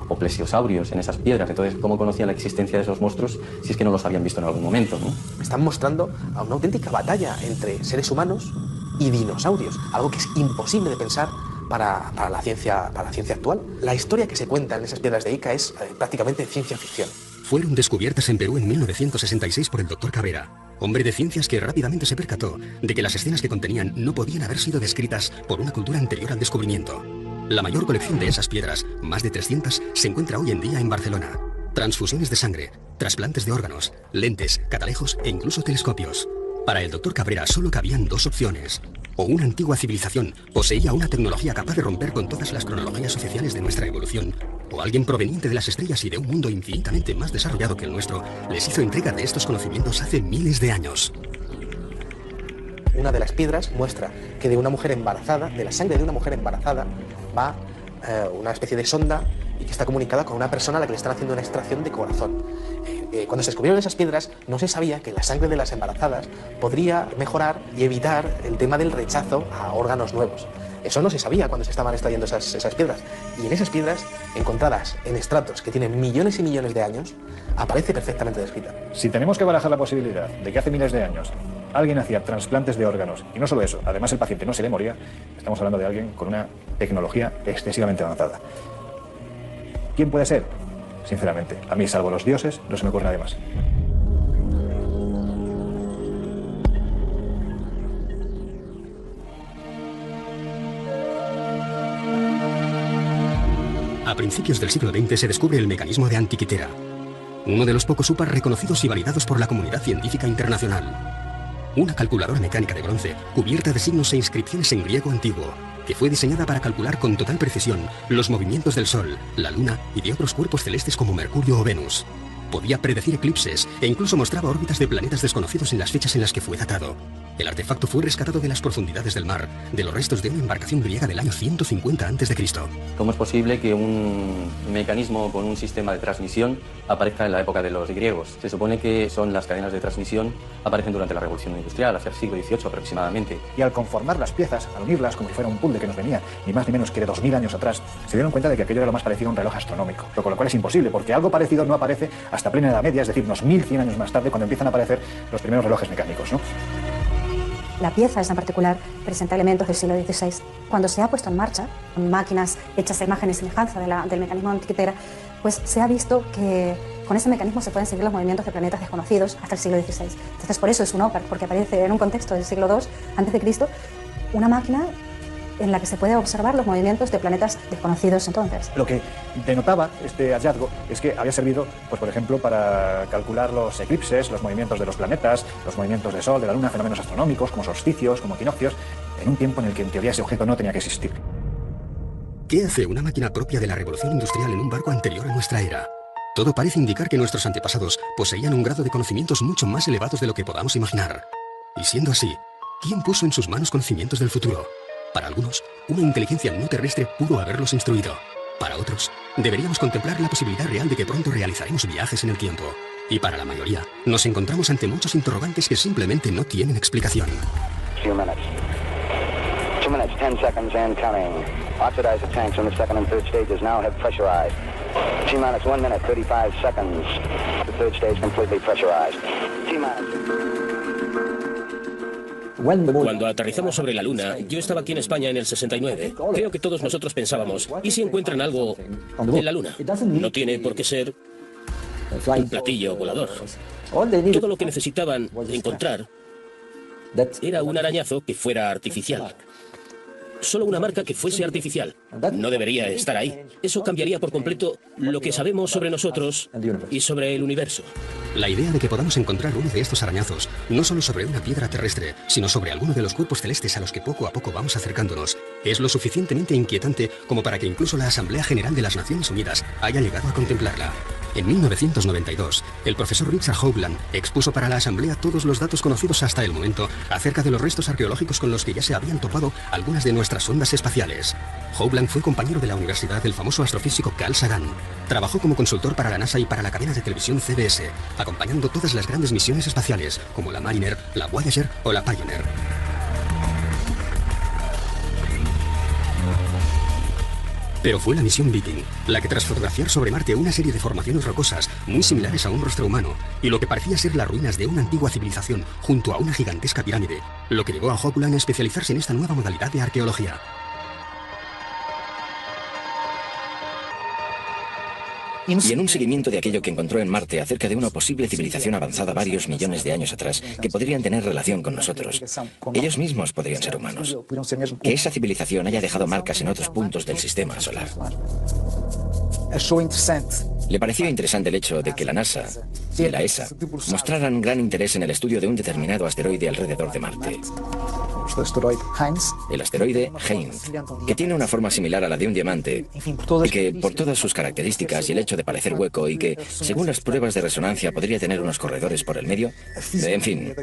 o plesiosaurios en esas piedras. Entonces, ¿cómo conocían la existencia de esos monstruos si es que no los habían visto en algún momento, ¿no? Están mostrando a una auténtica batalla entre seres humanos y dinosaurios, algo que es imposible de pensar para la ciencia actual. La historia que se cuenta en esas piedras de Ica es prácticamente ciencia ficción. Fueron descubiertas en Perú en 1966 por el Dr. Cabrera, hombre de ciencias que rápidamente se percató de que las escenas que contenían no podían haber sido descritas por una cultura anterior al descubrimiento. La mayor colección de esas piedras, más de 300, se encuentra hoy en día en Barcelona. Transfusiones de sangre, trasplantes de órganos, lentes, catalejos e incluso telescopios. Para el Dr. Cabrera solo cabían dos opciones. O una antigua civilización poseía una tecnología capaz de romper con todas las cronologías oficiales de nuestra evolución, o alguien proveniente de las estrellas y de un mundo infinitamente más desarrollado que el nuestro les hizo entrega de estos conocimientos hace miles de años. Una de las piedras muestra que de una mujer embarazada, de la sangre de una mujer embarazada, va una especie de sonda y que está comunicada con una persona a la que le están haciendo una extracción de corazón. Cuando se descubrieron esas piedras, no se sabía que la sangre de las embarazadas podría mejorar y evitar el tema del rechazo a órganos nuevos. Eso no se sabía cuando se estaban extrayendo esas piedras. Y en esas piedras, encontradas en estratos que tienen millones y millones de años, aparece perfectamente descrita. Si tenemos que barajar la posibilidad de que hace miles de años alguien hacía trasplantes de órganos, y no solo eso, además el paciente no se le moría, estamos hablando de alguien con una tecnología excesivamente avanzada. ¿Quién puede ser? Sinceramente, a mí, salvo los dioses, no se me ocurre nadie más. A principios del siglo XX se descubre el mecanismo de Antikythera, uno de los pocos UPAR reconocidos y validados por la comunidad científica internacional. Una calculadora mecánica de bronce cubierta de signos e inscripciones en griego antiguo, que fue diseñada para calcular con total precisión los movimientos del Sol, la Luna y de otros cuerpos celestes como Mercurio o Venus. Podía predecir eclipses e incluso mostraba órbitas de planetas desconocidos en las fechas en las que fue datado. El artefacto fue rescatado de las profundidades del mar, de los restos de una embarcación griega del año 150 a.C. ¿Cómo es posible que un mecanismo con un sistema de transmisión aparezca en la época de los griegos? Se supone que son las cadenas de transmisión, aparecen durante la Revolución Industrial, hacia el siglo XVIII aproximadamente. Y al conformar las piezas, al unirlas como si fuera un puzzle que nos venía ni más ni menos que de 2000 años atrás, se dieron cuenta de que aquello era lo más parecido a un reloj astronómico, con lo cual es imposible, porque algo parecido no aparece hasta plena Edad Media, es decir, unos 1100 años más tarde, cuando empiezan a aparecer los primeros relojes mecánicos, ¿no? La pieza esa en particular presenta elementos del siglo XVI. Cuando se ha puesto en marcha, con máquinas hechas a imagen y semejanza del mecanismo antiquitera, pues se ha visto que con ese mecanismo se pueden seguir los movimientos de planetas desconocidos hasta el siglo XVI. Entonces por eso es un OPART, porque aparece en un contexto del siglo II a.C. una máquina en la que se puede observar los movimientos de planetas desconocidos entonces. Lo que denotaba este hallazgo es que había servido, pues por ejemplo, para calcular los eclipses, los movimientos de los planetas, los movimientos del Sol, de la Luna, fenómenos astronómicos como solsticios, como equinoccios, en un tiempo en el que en teoría ese objeto no tenía que existir. ¿Qué hace una máquina propia de la revolución industrial en un barco anterior a nuestra era? Todo parece indicar que nuestros antepasados poseían un grado de conocimientos mucho más elevados de lo que podamos imaginar. Y siendo así, ¿quién puso en sus manos conocimientos del futuro? Para algunos, una inteligencia no terrestre pudo haberlos instruido. Para otros, deberíamos contemplar la posibilidad real de que pronto realizaremos viajes en el tiempo. Y para la mayoría, nos encontramos ante muchos interrogantes que simplemente no tienen explicación. 2 minutes. 2 minutes, 10 seconds and counting. Oxidize the tanks in the second and third stages now have pressurized. T-minus 1 minute, 35 seconds. The third stage completely pressurized. T-minus. Cuando aterrizamos sobre la Luna, yo estaba aquí en España en el 69. Creo que todos nosotros pensábamos, ¿y si encuentran algo en la Luna? No tiene por qué ser un platillo volador. Todo lo que necesitaban encontrar era un arañazo que fuera artificial. Solo una marca que fuese artificial. No debería estar ahí. Eso cambiaría por completo lo que sabemos sobre nosotros y sobre el universo. La idea de que podamos encontrar uno de estos arañazos, no solo sobre una piedra terrestre, sino sobre alguno de los cuerpos celestes a los que poco a poco vamos acercándonos, es lo suficientemente inquietante como para que incluso la Asamblea General de las Naciones Unidas haya llegado a contemplarla. En 1992, el profesor Richard Hoagland expuso para la Asamblea todos los datos conocidos hasta el momento acerca de los restos arqueológicos con los que ya se habían topado algunas de nuestras sondas espaciales. Hoagland fue compañero de la universidad del famoso astrofísico Carl Sagan. Trabajó como consultor para la NASA y para la cadena de televisión CBS, acompañando todas las grandes misiones espaciales, como la Mariner, la Voyager o la Pioneer. Pero fue la misión Viking la que tras fotografiar sobre Marte una serie de formaciones rocosas muy similares a un rostro humano y lo que parecía ser las ruinas de una antigua civilización junto a una gigantesca pirámide, lo que llevó a Hoagland a especializarse en esta nueva modalidad de arqueología. Y en un seguimiento de aquello que encontró en Marte acerca de una posible civilización avanzada varios millones de años atrás, que podrían tener relación con nosotros. Ellos mismos podrían ser humanos. Que esa civilización haya dejado marcas en otros puntos del sistema solar. Le pareció interesante el hecho de que la NASA y la ESA mostraran gran interés en el estudio de un determinado asteroide alrededor de Marte. El asteroide Heinz, que tiene una forma similar a la de un diamante y que, por todas sus características y el hecho de parecer hueco y que, según las pruebas de resonancia, podría tener unos corredores por el medio, en fin,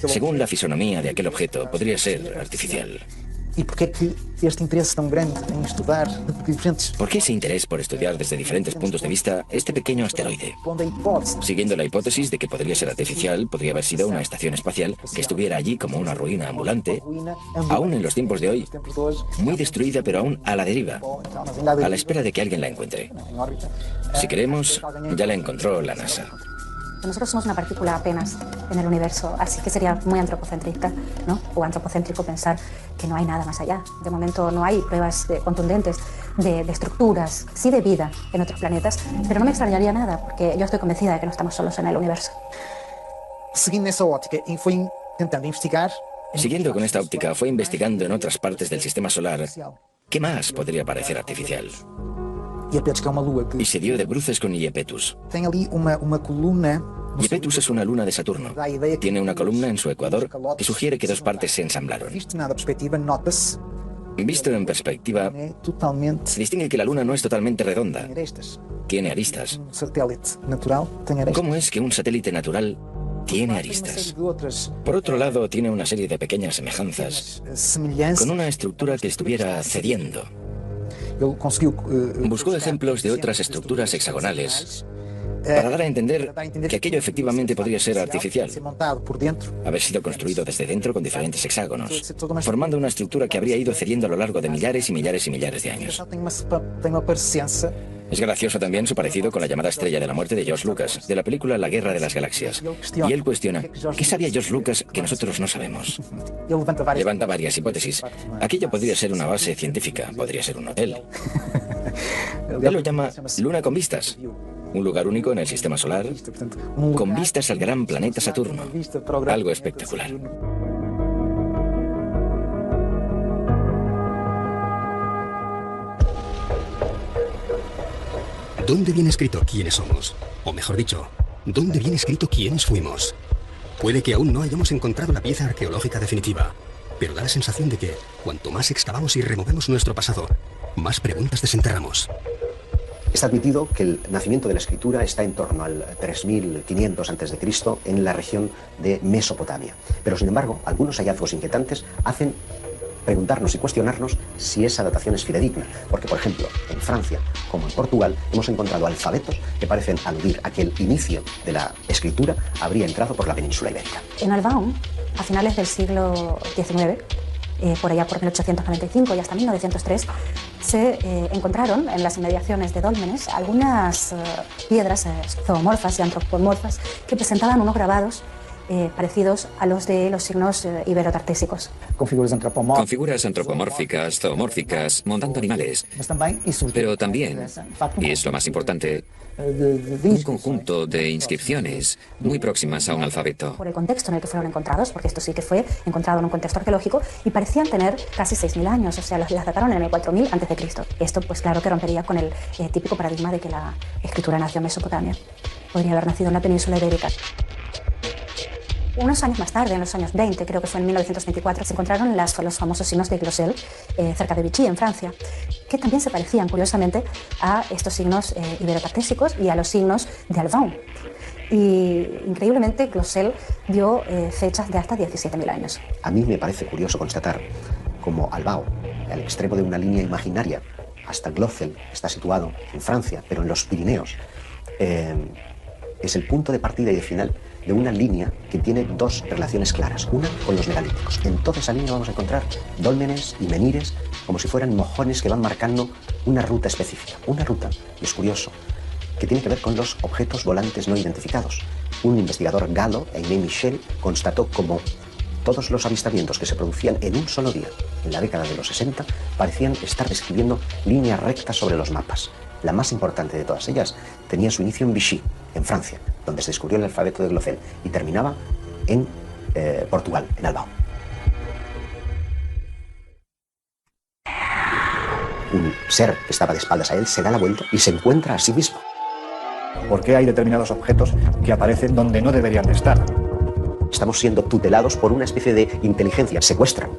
según la fisonomía de aquel objeto, podría ser artificial. ¿Y por qué este interés tan grande en estudiar diferentes? ¿Por qué ese interés por estudiar desde diferentes puntos de vista este pequeño asteroide? Siguiendo la hipótesis de que podría ser artificial, podría haber sido una estación espacial que estuviera allí como una ruina ambulante, aún en los tiempos de hoy, muy destruida pero aún a la deriva, a la espera de que alguien la encuentre. Si queremos, ya la encontró la NASA. Nosotros somos una partícula apenas en el universo, así que sería muy antropocentrista, ¿no? O antropocéntrico pensar que no hay nada más allá. De momento no hay pruebas contundentes de estructuras, sí de vida en otros planetas, pero no me extrañaría nada, porque yo estoy convencida de que no estamos solos en el universo. Siguiendo esa óptica, fue intentando investigar. Siguiendo con esta óptica, fue investigando en otras partes del sistema solar qué más podría parecer artificial. Y se dio de bruces con Iapetus. Iapetus es una luna de Saturno. Tiene una columna en su ecuador que sugiere que dos partes se ensamblaron. Visto en perspectiva, se distingue que la Luna no es totalmente redonda. Tiene aristas. ¿Cómo es que un satélite natural tiene aristas? Por otro lado, tiene una serie de pequeñas semejanzas con una estructura que estuviera cediendo. Buscó ejemplos de otras estructuras hexagonales para dar a entender que aquello efectivamente podría ser artificial, haber sido construido desde dentro con diferentes hexágonos, formando una estructura que habría ido cediendo a lo largo de millares y millares y millares de años. Es gracioso también su parecido con la llamada Estrella de la Muerte de George Lucas, de la película La Guerra de las Galaxias. Y él cuestiona, ¿qué sabía George Lucas que nosotros no sabemos? Levanta varias hipótesis. Aquello podría ser una base científica, podría ser un hotel. Él lo llama Luna con vistas. Un lugar único en el sistema solar, con vistas al gran planeta Saturno. Algo espectacular. ¿Dónde viene escrito quiénes somos? O mejor dicho, ¿dónde viene escrito quiénes fuimos? Puede que aún no hayamos encontrado la pieza arqueológica definitiva, pero da la sensación de que cuanto más excavamos y removemos nuestro pasado, más preguntas desenterramos. Está admitido que el nacimiento de la escritura está en torno al 3500 a.C. en la región de Mesopotamia. Pero, sin embargo, algunos hallazgos inquietantes hacen preguntarnos y cuestionarnos si esa datación es fidedigna. Porque, por ejemplo, en Francia, como en Portugal, hemos encontrado alfabetos que parecen aludir a que el inicio de la escritura habría entrado por la península ibérica. En Albaón, a finales del siglo XIX, por allá por 1845 y hasta 1903, se encontraron en las inmediaciones de Dólmenes algunas piedras zoomorfas y antropomorfas que presentaban unos grabados parecidos a los de los signos iberotartésicos. Con figuras antropomórficas, zoomórficas, montando animales. Pero también, y es lo más importante, un conjunto de inscripciones muy próximas a un alfabeto. Por el contexto en el que fueron encontrados, porque esto sí que fue encontrado en un contexto arqueológico, y parecían tener casi 6.000 años, o sea, las dataron en el 4000 a.C. Esto, pues claro que rompería con el típico paradigma de que la escritura nació en Mesopotamia. Podría haber nacido en la península ibérica. Unos años más tarde, en los años 20, creo que fue en 1924, se encontraron los famosos signos de Glosel, cerca de Vichy, en Francia, que también se parecían, curiosamente, a estos signos iberotartésicos y a los signos de Albaón. Y, increíblemente, Glosel dio fechas de hasta 17.000 años. A mí me parece curioso constatar cómo Albaón, al extremo de una línea imaginaria, hasta Glosel, está situado en Francia, pero en los Pirineos, es el punto de partida y de final de una línea que tiene dos relaciones claras. Una con los megalíticos. En toda esa línea vamos a encontrar dólmenes y menires como si fueran mojones que van marcando una ruta específica. Una ruta, y es curioso, que tiene que ver con los objetos volantes no identificados. Un investigador galo, Aimé Michel, constató cómo todos los avistamientos que se producían en un solo día, en la década de los 60, parecían estar describiendo líneas rectas sobre los mapas. La más importante de todas ellas tenía su inicio en Vichy, en Francia, donde se descubrió el alfabeto de Glosel, y terminaba en Portugal, en Albaón. Un ser que estaba de espaldas a él se da la vuelta y se encuentra a sí mismo. ¿Por qué hay determinados objetos que aparecen donde no deberían de estar? Estamos siendo tutelados por una especie de inteligencia. Secuestran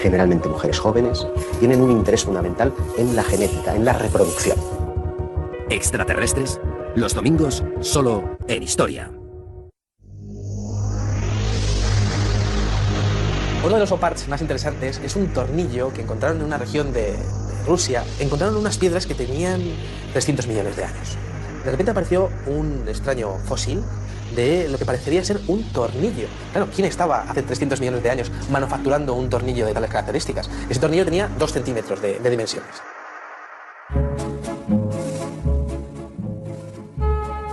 generalmente mujeres jóvenes, tienen un interés fundamental en la genética, en la reproducción. Extraterrestres, los domingos, solo en Historia. Uno de los oparts más interesantes es un tornillo que encontraron en una región de Rusia. Encontraron unas piedras que tenían 300 millones de años. De repente apareció un extraño fósil de lo que parecería ser un tornillo. Claro, ¿quién estaba hace 300 millones de años manufacturando un tornillo de tales características? Ese tornillo tenía 2 centímetros de dimensiones.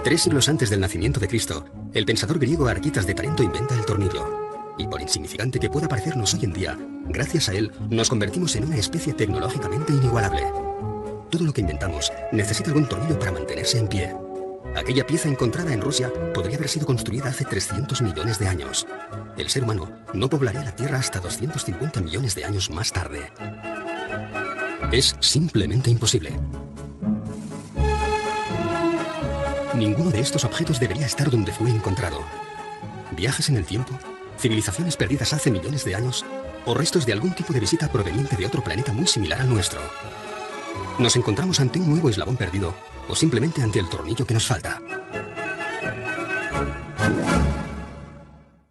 3 siglos antes del nacimiento de Cristo, el pensador griego Arquitas de Tarento inventa el tornillo. Y por insignificante que pueda parecernos hoy en día, gracias a él nos convertimos en una especie tecnológicamente inigualable. Todo lo que inventamos necesita algún tornillo para mantenerse en pie. Aquella pieza encontrada en Rusia podría haber sido construida hace 300 millones de años. El ser humano no poblaría la Tierra hasta 250 millones de años más tarde. Es simplemente imposible. Ninguno de estos objetos debería estar donde fue encontrado. Viajes en el tiempo, civilizaciones perdidas hace millones de años, o restos de algún tipo de visita proveniente de otro planeta muy similar al nuestro. ¿Nos encontramos ante un nuevo eslabón perdido o simplemente ante el tornillo que nos falta?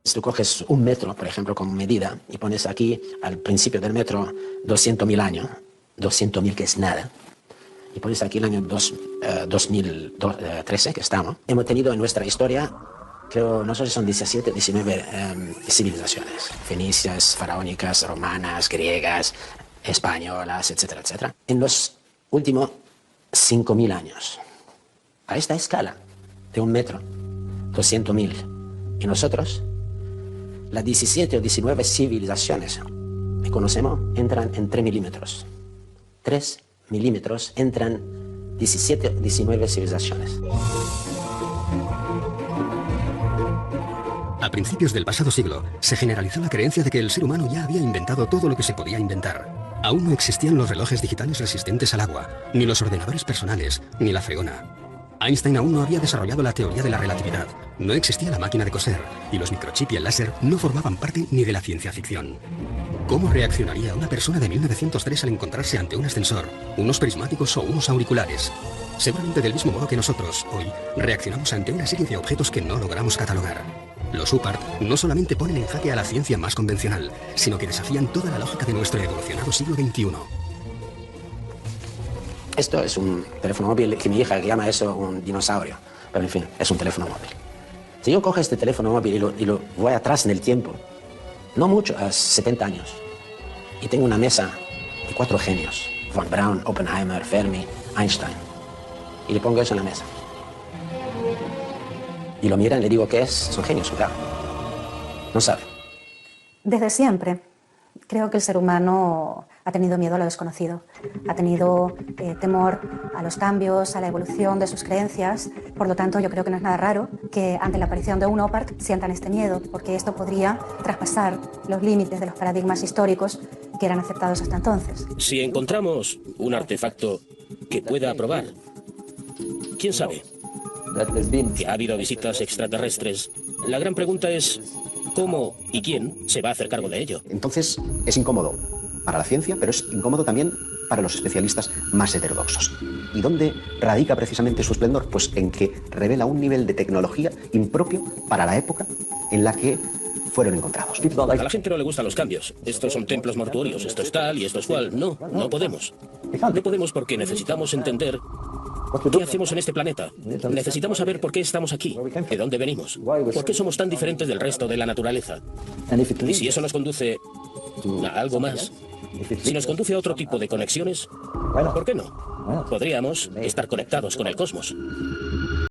Si tú coges un metro, por ejemplo, como medida, y pones aquí, al principio del metro, 200.000 años, 200.000 que es nada, y pones aquí el año 2013, que estamos, hemos tenido en nuestra historia, creo, no sé si son 17 o 19 civilizaciones, fenicias, faraónicas, romanas, griegas, españolas, etcétera, etcétera. En los últimos 5.000 años, a esta escala de un metro, 200.000, y nosotros, las 17 o 19 civilizaciones que conocemos entran en 3 milímetros. 3 milímetros entran 17 o 19 civilizaciones. A principios del pasado siglo, se generalizó la creencia de que el ser humano ya había inventado todo lo que se podía inventar. Aún no existían los relojes digitales resistentes al agua, ni los ordenadores personales, ni la fregona. Einstein aún no había desarrollado la teoría de la relatividad, no existía la máquina de coser, y los microchips y el láser no formaban parte ni de la ciencia ficción. ¿Cómo reaccionaría una persona de 1903 al encontrarse ante un ascensor, unos prismáticos o unos auriculares? Seguramente del mismo modo que nosotros, hoy, reaccionamos ante una serie de objetos que no logramos catalogar. Los UPART no solamente ponen en jaque a la ciencia más convencional, sino que desafían toda la lógica de nuestro evolucionado siglo XXI. Esto es un teléfono móvil que mi hija llama eso un dinosaurio, pero en fin, es un teléfono móvil. Si yo cojo este teléfono móvil y lo voy atrás en el tiempo, no mucho, a 70 años, y tengo una mesa de 4 genios, Von Braun, Oppenheimer, Fermi, Einstein, y le pongo eso en la mesa. Y lo miran y le digo, ¿qué es? Son genios, claro. No saben. Desde siempre, creo que el ser humano ha tenido miedo a lo desconocido, ha tenido temor a los cambios, a la evolución de sus creencias. Por lo tanto, yo creo que no es nada raro que ante la aparición de un OPART sientan este miedo, porque esto podría traspasar los límites de los paradigmas históricos que eran aceptados hasta entonces. Si encontramos un artefacto que pueda probar, ¿quién sabe? Que ha habido visitas extraterrestres. La gran pregunta es, ¿cómo y quién se va a hacer cargo de ello? Entonces, es incómodo para la ciencia, pero es incómodo también para los especialistas más heterodoxos. ¿Y dónde radica precisamente su esplendor? Pues en que revela un nivel de tecnología impropio para la época en la que fueron encontrados. A la gente no le gustan los cambios. Estos son templos mortuorios, esto es tal y esto es cual. No, no podemos. No podemos porque necesitamos entender ¿qué hacemos en este planeta? Necesitamos saber por qué estamos aquí, de dónde venimos, por qué somos tan diferentes del resto de la naturaleza. Y si eso nos conduce a algo más, si nos conduce a otro tipo de conexiones, ¿por qué no? Podríamos estar conectados con el cosmos.